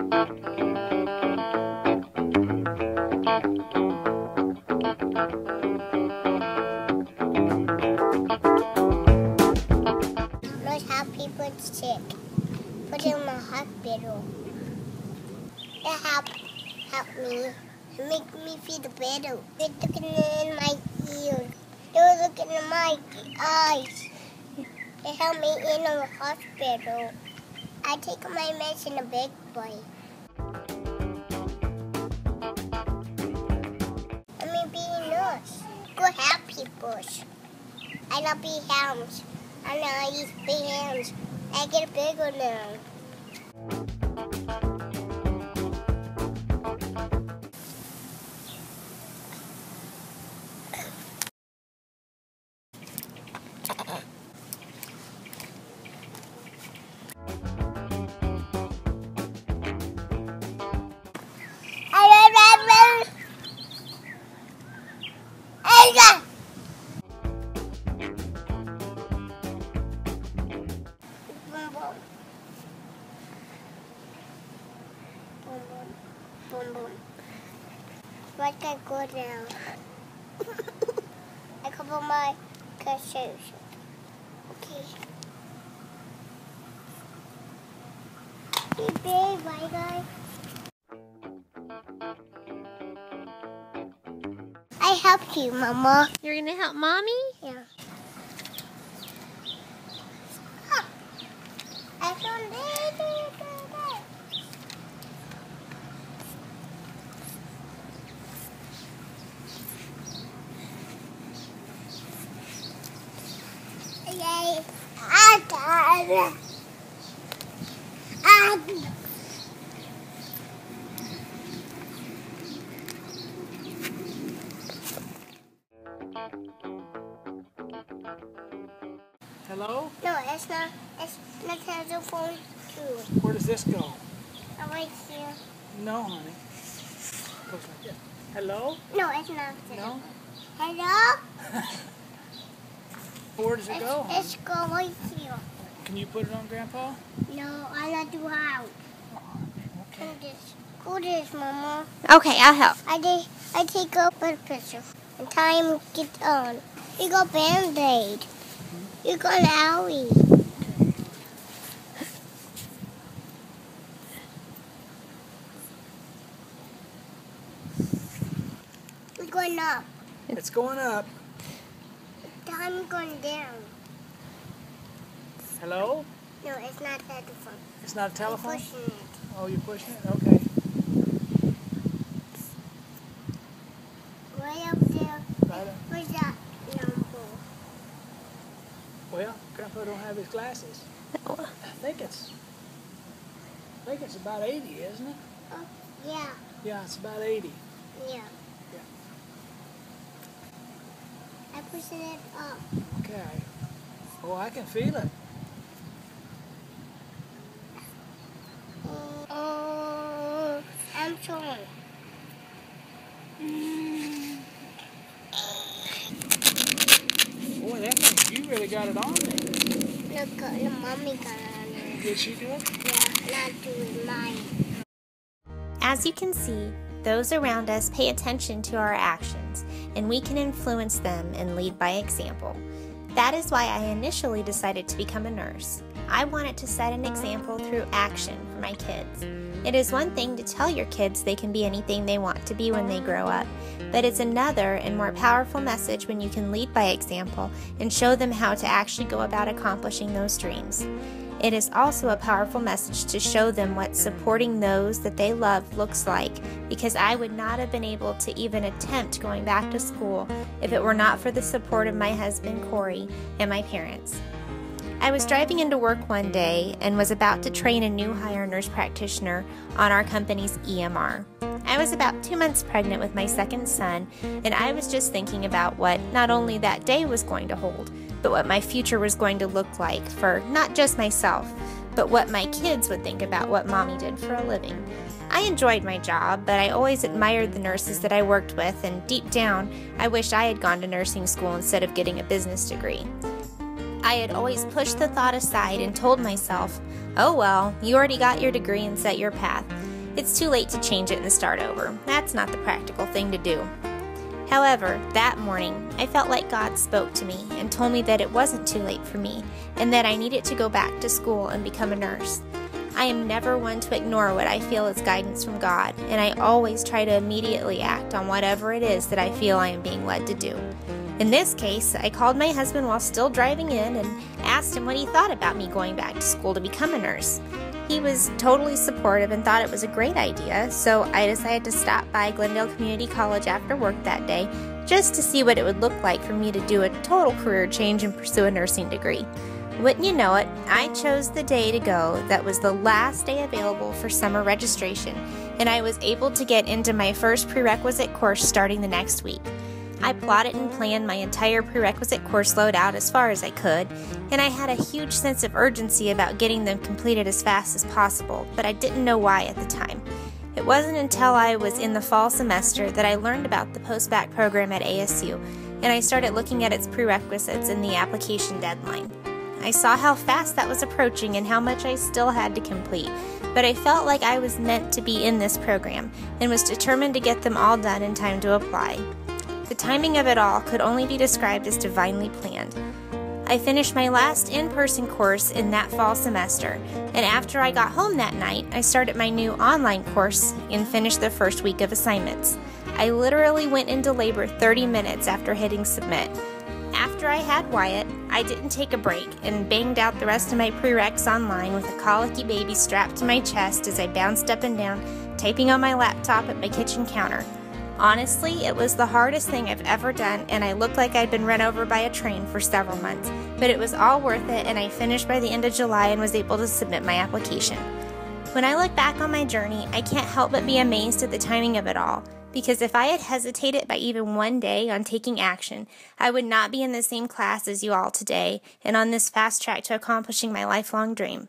Most how people sick. Put them in the hospital. It help me. It make me feel better. They're looking in my ears. They're looking in my eyes. They help me in the hospital. I take my meds in a big boy. I mean, be a nurse. Go help people. I love big hands. I know I use big hands. I get bigger now. Boom, boom. What can I go down? I cover my shoes. Okay. Be big, bye guys. I help you, Mama. You're gonna help Mommy? Yeah. Huh. I found it. Yay. I got it. Hello? No, it's not. It's not telephone too. Where does this go? Right here. No, honey. It goes like this. Hello? No, it's not. No? Hello? Where does it go, honey? It's go right here. Can you put it on Grandpa? No, I not do how. Okay. Hold this, Mama. Okay, I'll help. I take up a picture. And time get on. You got Band-Aid. You got an owie. We're going up. It's going up. Time going down. Hello? No, it's not telephone. It's not a telephone? I'm pushing it. Oh, you're pushing it? Okay. Right up there. Right up. Where's that number? Well, Grandpa don't have his glasses. I think it's about 80, isn't it? Oh, yeah. Yeah, it's about 80. Yeah. Yeah. I'm pushing it up. Okay. Oh, I can feel it. I'm sorry. Boy, that thing, you really got it on there. Look, the mommy got it on there. Did she do it? Yeah, not doing mine. As you can see, those around us pay attention to our actions, and we can influence them and lead by example. That is why I initially decided to become a nurse. I wanted to set an example through action for my kids. It is one thing to tell your kids they can be anything they want to be when they grow up, but it's another and more powerful message when you can lead by example and show them how to actually go about accomplishing those dreams. It is also a powerful message to show them what supporting those that they love looks like, because I would not have been able to even attempt going back to school if it were not for the support of my husband, Corey, and my parents. I was driving into work one day and was about to train a new hire nurse practitioner on our company's EMR. I was about 2 months pregnant with my second son, and I was just thinking about what not only that day was going to hold, but what my future was going to look like for not just myself, but what my kids would think about what Mommy did for a living. I enjoyed my job, but I always admired the nurses that I worked with, and deep down, I wished I had gone to nursing school instead of getting a business degree. I had always pushed the thought aside and told myself, oh well, you already got your degree and set your path. It's too late to change it and start over. That's not the practical thing to do. However, that morning, I felt like God spoke to me and told me that it wasn't too late for me and that I needed to go back to school and become a nurse. I am never one to ignore what I feel is guidance from God, and I always try to immediately act on whatever it is that I feel I am being led to do. In this case, I called my husband while still driving in and asked him what he thought about me going back to school to become a nurse. He was totally supportive and thought it was a great idea, so I decided to stop by Glendale Community College after work that day just to see what it would look like for me to do a total career change and pursue a nursing degree. Wouldn't you know it, I chose the day to go that was the last day available for summer registration, and I was able to get into my first prerequisite course starting the next week. I plotted and planned my entire prerequisite course load out as far as I could, and I had a huge sense of urgency about getting them completed as fast as possible, but I didn't know why at the time. It wasn't until I was in the fall semester that I learned about the post-bac program at ASU, and I started looking at its prerequisites and the application deadline. I saw how fast that was approaching and how much I still had to complete, but I felt like I was meant to be in this program and was determined to get them all done in time to apply. The timing of it all could only be described as divinely planned. I finished my last in-person course in that fall semester, and after I got home that night, I started my new online course and finished the first week of assignments. I literally went into labor 30 minutes after hitting submit. After I had Wyatt, I didn't take a break and banged out the rest of my prereqs online with a colicky baby strapped to my chest as I bounced up and down, typing on my laptop at my kitchen counter. Honestly, it was the hardest thing I've ever done, and I looked like I'd been run over by a train for several months, but it was all worth it, and I finished by the end of July and was able to submit my application. When I look back on my journey, I can't help but be amazed at the timing of it all, because if I had hesitated by even one day on taking action, I would not be in the same class as you all today and on this fast track to accomplishing my lifelong dream.